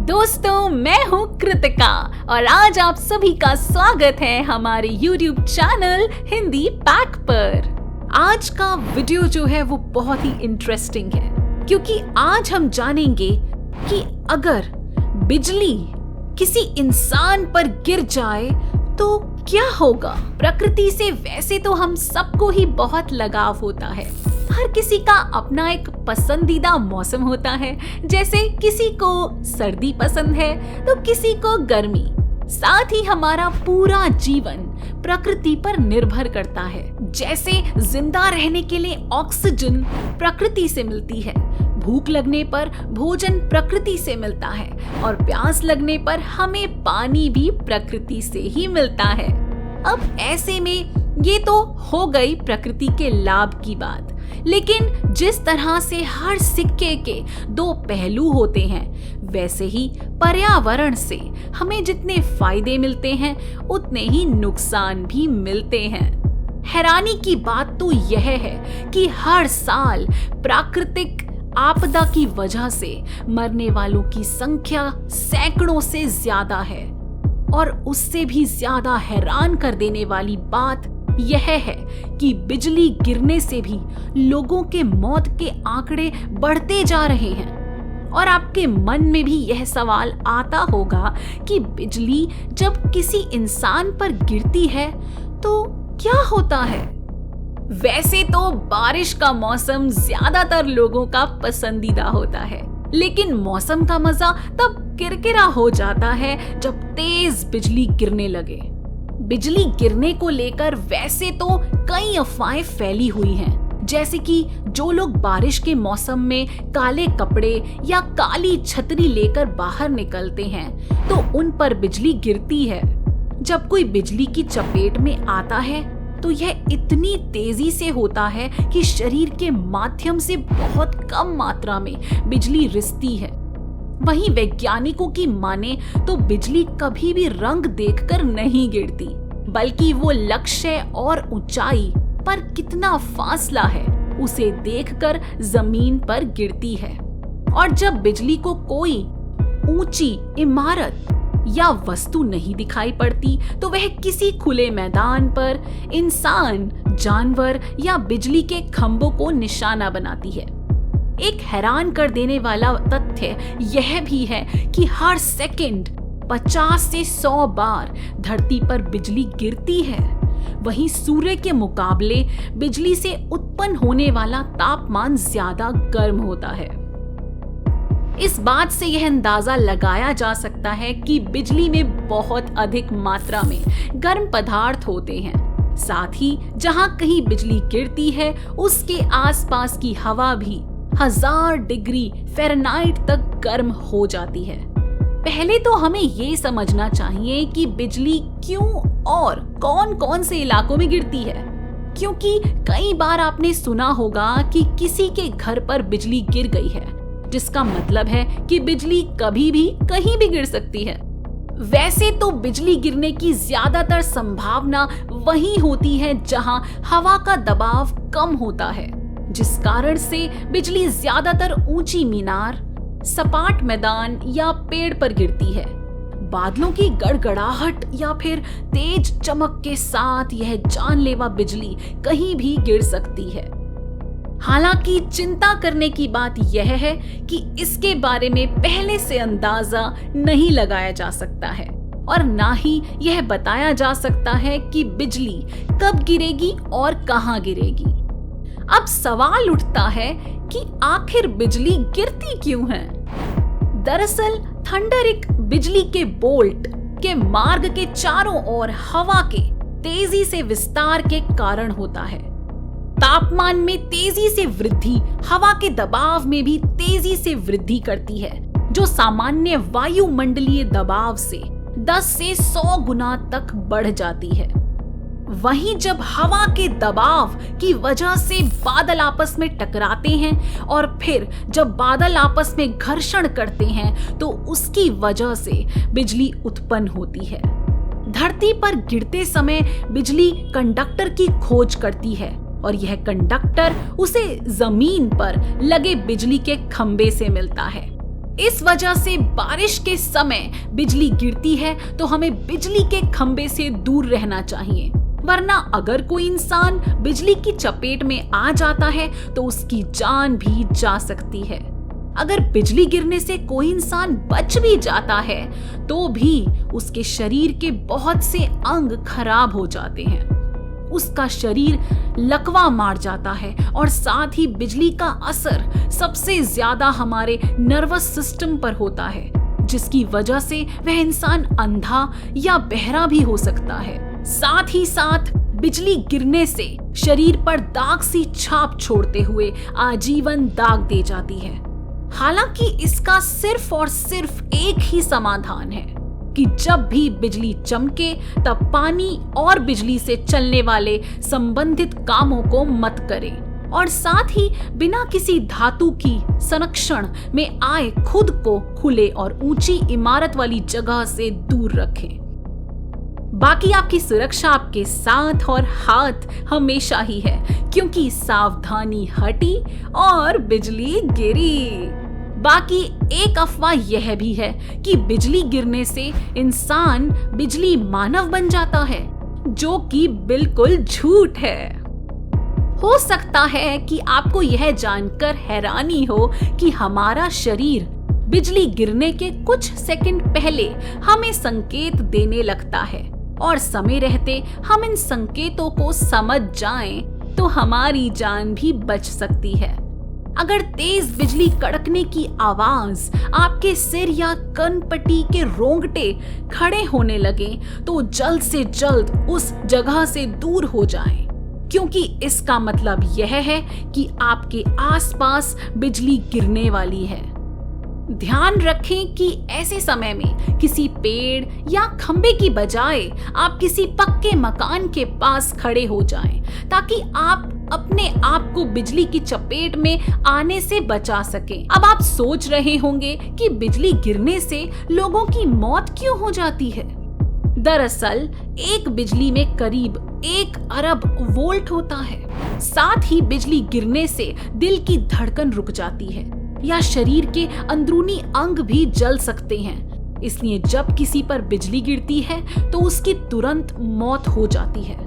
दोस्तों, मैं हूँ कृतिका और आज आप सभी का स्वागत है हमारे YouTube चैनल हिंदी पैक पर। आज का वीडियो जो है वो बहुत ही इंटरेस्टिंग है क्योंकि आज हम जानेंगे कि अगर बिजली किसी इंसान पर गिर जाए तो क्या होगा। प्रकृति से वैसे तो हम सबको ही बहुत लगाव होता है। हर किसी का अपना एक पसंदीदा मौसम होता है। जैसे किसी को सर्दी पसंद है तो किसी को गर्मी। साथ ही हमारा पूरा जीवन प्रकृति पर निर्भर करता है। जैसे जिंदा रहने के लिए ऑक्सीजन प्रकृति से मिलती है, भूख लगने पर भोजन प्रकृति से मिलता है और प्यास लगने पर हमें पानी भी प्रकृति से ही मिलता है। अब ऐसे में ये तो हो गई प्रकृति के लाभ की बात, लेकिन जिस तरह से हर सिक्के के दो पहलू होते हैं, वैसे ही पर्यावरण से हमें जितने फायदे मिलते हैं उतने ही नुकसान भी मिलते हैं। हैरानी की बात तो यह है कि हर साल प्राकृतिक आपदा की वजह से मरने वालों की संख्या सैकड़ों से ज्यादा है। और उससे भी ज्यादा हैरान कर देने वाली बात यह है कि बिजली गिरने से भी लोगों के मौत के आंकड़े बढ़ते जा रहे हैं। और आपके मन में भी यह सवाल आता होगा कि बिजली जब किसी इंसान पर गिरती है तो क्या होता है। वैसे तो बारिश का मौसम ज्यादातर लोगों का पसंदीदा होता है, लेकिन मौसम का मजा तब किरकिरा हो जाता है जब तेज बिजली गिरने लगे। बिजली गिरने को लेकर वैसे तो कई अफवाहें फैली हुई हैं, जैसे कि जो लोग बारिश के मौसम में काले कपड़े या काली छतरी लेकर बाहर निकलते हैं तो उन पर बिजली गिरती है। जब कोई बिजली की चपेट में आता है तो यह इतनी तेजी से होता है कि शरीर के माध्यम से बहुत कम मात्रा में बिजली रिसती है। वहीं वैज्ञानिकों की माने तो बिजली कभी भी रंग देखकर नहीं गिरती, बल्कि वो लक्ष्य और ऊंचाई पर कितना फासला है उसे देखकर जमीन पर गिरती है। और जब बिजली को कोई ऊंची इमारत या वस्तु नहीं दिखाई पड़ती तो वह किसी खुले मैदान पर इंसान, जानवर या बिजली के खंभों को निशाना बनाती है। एक हैरान कर देने वाला तथ्य यह भी है कि हर सेकंड 50 से 100 बार धरती पर बिजली गिरती है। वहीं सूर्य के मुकाबले बिजली से उत्पन्न होने वाला तापमान ज्यादा गर्म होता है। इस बात से यह अंदाजा लगाया जा सकता है कि बिजली में बहुत अधिक मात्रा में गर्म पदार्थ होते हैं। साथ ही जहां कहीं बिजली गिरती है उसके आसपास की हवा भी 1000 डिग्री फ़ारेनहाइट तक गर्म हो जाती है। पहले तो हमें ये समझना चाहिए कि बिजली क्यों और कौन-कौन से इलाकों में गिरती है, क्योंकि कई बार आपने सुना होगा कि किसी के घर पर बिजली गिर गई है, जिसका मतलब है कि बिजली कभी भी कहीं भी गिर सकती है। वैसे तो बिजली गिरने की ज्यादातर संभावना वहीं होती है जहां हवा का दबाव कम होता है, जिस कारण से बिजली ज्यादातर ऊंची मीनार, सपाट मैदान या पेड़ पर गिरती है। बादलों की गड़गड़ाहट या फिर तेज चमक के साथ यह जानलेवा बिजली कहीं भी गिर सकती है। हालांकि चिंता करने की बात यह है कि इसके बारे में पहले से अंदाजा नहीं लगाया जा सकता है और ना ही यह बताया जा सकता है कि बिजली कब गिरेगी और कहां गिरेगी। अब सवाल उठता है कि आखिर बिजली गिरती क्यों है। दरअसल थंडर एक बिजली के बोल्ट के मार्ग के चारों ओर हवा के तेजी से विस्तार के कारण होता है। तापमान में तेजी से वृद्धि हवा के दबाव में भी तेजी से वृद्धि करती है, जो सामान्य वायुमंडलीय दबाव से 10 से 100 गुना तक बढ़ जाती है। वहीं जब हवा के दबाव की वजह से बादल आपस में टकराते हैं और फिर जब बादल आपस में घर्षण करते हैं तो उसकी वजह से बिजली उत्पन्न होती है। धरती पर गिरते समय बिजली कंडक्टर की खोज करती है और यह कंडक्टर उसे जमीन पर लगे बिजली के खंभे से मिलता है। इस वजह से बारिश के समय बिजली गिरती है तो हमें बिजली के खंबे से दूर रहना चाहिए, वरना अगर कोई इंसान बिजली की चपेट में आ जाता है तो उसकी जान भी जा सकती है। अगर बिजली गिरने से कोई इंसान बच भी जाता है तो भी उसके शरीर के बहुत से अंग खराब हो जाते हैं, उसका शरीर लकवा मार जाता है और साथ ही बिजली का असर सबसे ज्यादा हमारे नर्वस सिस्टम पर होता है, जिसकी वजह से वह इंसान अंधा या बहरा भी हो सकता है। साथ ही साथ बिजली गिरने से शरीर पर दाग सी छाप छोड़ते हुए आजीवन दाग दे जाती है। हालांकि इसका सिर्फ और सिर्फ एक ही समाधान है कि जब भी बिजली चमके तब पानी और बिजली से चलने वाले संबंधित कामों को मत करें और साथ ही बिना किसी धातु की संरक्षण में आए खुद को खुले और ऊंची इमारत वाली जगह से दूर रखें। बाकी आपकी सुरक्षा आपके साथ और हाथ हमेशा ही है, क्योंकि सावधानी हटी और बिजली गिरी। बाकी एक अफवाह यह भी है कि बिजली गिरने से इंसान बिजली मानव बन जाता है, जो कि बिल्कुल झूठ है। हो सकता है कि आपको यह जानकर हैरानी हो कि हमारा शरीर बिजली गिरने के कुछ सेकंड पहले हमें संकेत देने लगता है और समय रहते हम इन संकेतों को समझ जाएं तो हमारी जान भी बच सकती है। अगर तेज बिजली कड़कने की आवाज आपके सिर या कनपट्टी के रोंगटे खड़े होने लगे तो जल्द से जल्द उस जगह से दूर हो जाएं, क्योंकि इसका मतलब यह है कि आपके आसपास बिजली गिरने वाली है। ध्यान रखें कि ऐसे समय में किसी पेड़ या खंबे की बजाय आप किसी पक्के मकान के पास खड़े हो जाएं, ताकि आप अपने आप को बिजली की चपेट में आने से बचा सकें। अब आप सोच रहे होंगे कि बिजली गिरने से लोगों की मौत क्यों हो जाती है। दरअसल एक बिजली में करीब 1 अरब वोल्ट होता है। साथ ही बिजली गिरने से दिल की धड़कन रुक जाती है या शरीर के अंदरूनी अंग भी जल सकते हैं। इसलिए जब किसी पर बिजली गिरती है तो उसकी तुरंत मौत हो जाती है।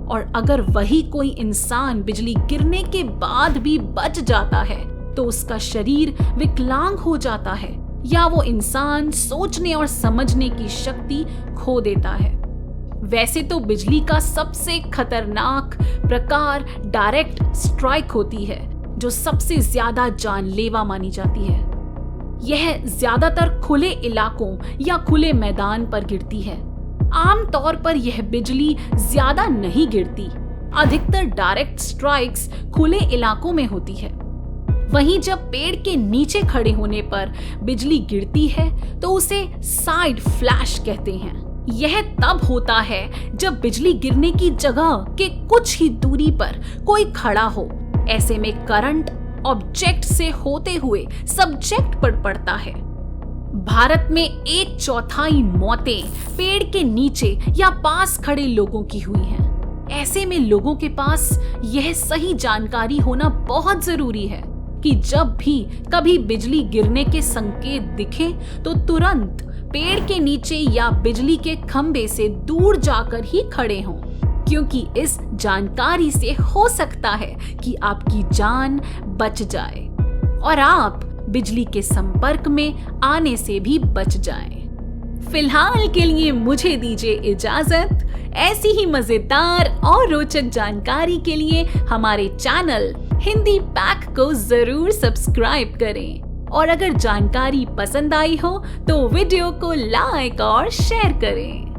और अगर वही कोई इंसान बिजली गिरने के बाद भी बच जाता है तो उसका शरीर विकलांग हो जाता है या वो इंसान सोचने और समझने की शक्ति खो देता है। वैसे तो बिजली का सबसे खतरनाक प्रकार डायरेक्ट स्ट्राइक होती है, जो सबसे ज्यादा जानलेवा मानी जाती है। यह ज्यादातर खुले इलाकों या खुले मैदान पर गिरती है। आमतौर पर यह बिजली ज्यादा नहीं गिरती। अधिकतर डायरेक्ट स्ट्राइक्स खुले इलाकों में होती है। वहीं जब पेड़ के नीचे खड़े होने पर बिजली गिरती है तो उसे साइड फ्लैश कहते हैं। यह तब होता है जब बिजली गिरने की जगह के कुछ ही दूरी पर कोई खड़ा हो। ऐसे में करंट ऑब्जेक्ट से होते हुए सब्जेक्ट पर पड़ता है। भारत में 1/4 मौतें पेड़ के नीचे या पास खड़े लोगों की हुई हैं। ऐसे में लोगों के पास यह सही जानकारी होना बहुत जरूरी है कि जब भी कभी बिजली गिरने के संकेत दिखे तो तुरंत पेड़ के नीचे या बिजली के खंबे से दूर जाकर ही खड़े हों, क्योंकि इस जानकारी से हो सकता है कि आपकी जान बच जाए और आप बिजली के संपर्क में आने से भी बच जाएं। फिलहाल के लिए मुझे दीजिए इजाजत। ऐसी ही मजेदार और रोचक जानकारी के लिए हमारे चैनल हिंदी पैक को जरूर सब्सक्राइब करें और अगर जानकारी पसंद आई हो तो वीडियो को लाइक और शेयर करें।